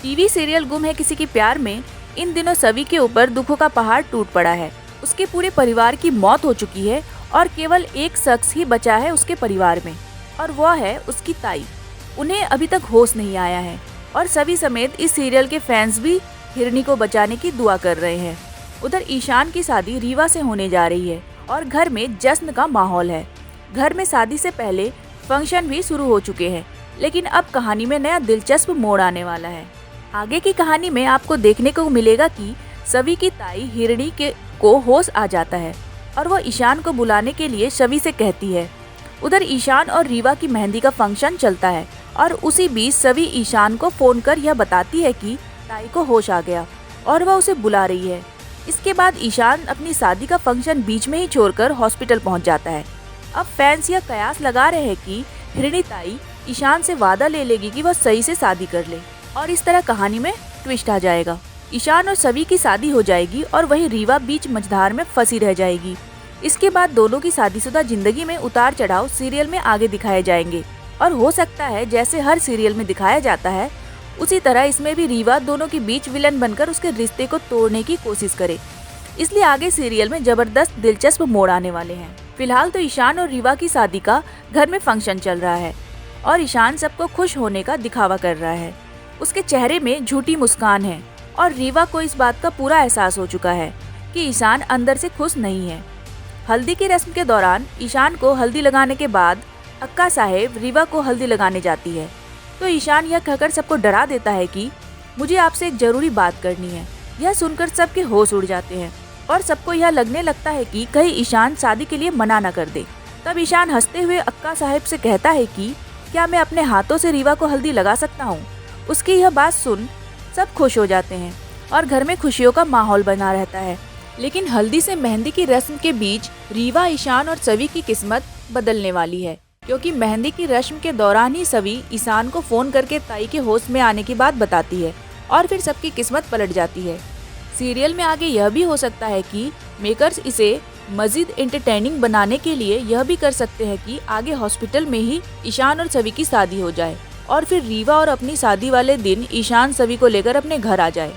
TV serial गुम है किसी के प्यार में इन दिनों सभी के ऊपर दुखों का पहाड़ टूट पड़ा है। उसके पूरे परिवार की मौत हो चुकी है और केवल एक शख्स ही बचा है उसके परिवार में, और वह है उसकी ताई। उन्हें अभी तक होश नहीं आया है और सभी समेत इस सीरियल के फैंस भी हिरणी को बचाने की दुआ कर रहे हैं। उधर ईशान की शादी रीवा से होने जा रही है और घर में जश्न का माहौल है। घर में शादी से पहले फंक्शन भी शुरू हो चुके हैं, लेकिन अब कहानी में नया दिलचस्प मोड़ आने वाला है। आगे की कहानी में आपको देखने को मिलेगा कि शवि की ताई हिरणी को होश आ जाता है और वह ईशान को बुलाने के लिए शवि से कहती है। उधर ईशान और रीवा की मेहंदी का फंक्शन चलता है और उसी बीच शवि ईशान को फोन कर यह बताती है कि ताई को होश आ गया और वह उसे बुला रही है। इसके बाद ईशान अपनी शादी का फंक्शन बीच में ही छोड़कर हॉस्पिटल पहुंच जाता है। अब फैंस यह कयास लगा रहे हैं कि हिरणी ताई ईशान से वादा ले लेगी कि वह सही से शादी कर ले और इस तरह कहानी में ट्विस्ट आ जाएगा। ईशान और शवि की शादी हो जाएगी और वहीं रीवा बीच मझधार में फंसी रह जाएगी। इसके बाद दोनों की शादीशुदा जिंदगी में उतार चढ़ाव सीरियल में आगे दिखाए जाएंगे और हो सकता है जैसे हर सीरियल में दिखाया जाता है उसी तरह इसमें भी रीवा दोनों के बीच विलन बनकर उसके रिश्ते को तोड़ने की कोशिश करे। इसलिए आगे सीरियल में जबरदस्त दिलचस्प मोड़ आने वाले हैं। फिलहाल तो ईशान और रीवा की शादी का घर में फंक्शन चल रहा है और ईशान सबको खुश होने का दिखावा कर रहा है। उसके चेहरे में झूठी मुस्कान है और रीवा को इस बात का पूरा एहसास हो चुका है कि ईशान अंदर से खुश नहीं है। हल्दी की रस्म के दौरान ईशान को हल्दी लगाने के बाद अक्का साहेब रीवा को हल्दी लगाने जाती है तो ईशान यह कहकर सबको डरा देता है कि मुझे आपसे एक जरूरी बात करनी है। यह सुनकर सबके होश उड़ जाते हैं और सबको यह लगने लगता है कि कहीं ईशान शादी के लिए मना न कर दे। तब ईशान हंसते हुए अक्का साहेब से कहता है कि क्या मैं अपने हाथों से रीवा को हल्दी लगा सकता हूँ। उसकी यह बात सुन सब खुश हो जाते हैं और घर में खुशियों का माहौल बना रहता है। लेकिन हल्दी से मेहंदी की रस्म के बीच रीवा, ईशान और शवि की किस्मत बदलने वाली है, क्योंकि मेहंदी की रस्म के दौरान ही शवि ईशान को फोन करके ताई के होश में आने की बात बताती है और फिर सबकी किस्मत पलट जाती है। सीरियल में आगे यह भी हो सकता है कि मेकर्स इसे मजीद एंटरटेनिंग बनाने के लिए यह भी कर सकते हैं कि आगे हॉस्पिटल में ही ईशान और शवि की शादी हो जाए और फिर रीवा और अपनी शादी वाले दिन ईशान शवि को लेकर अपने घर आ जाए।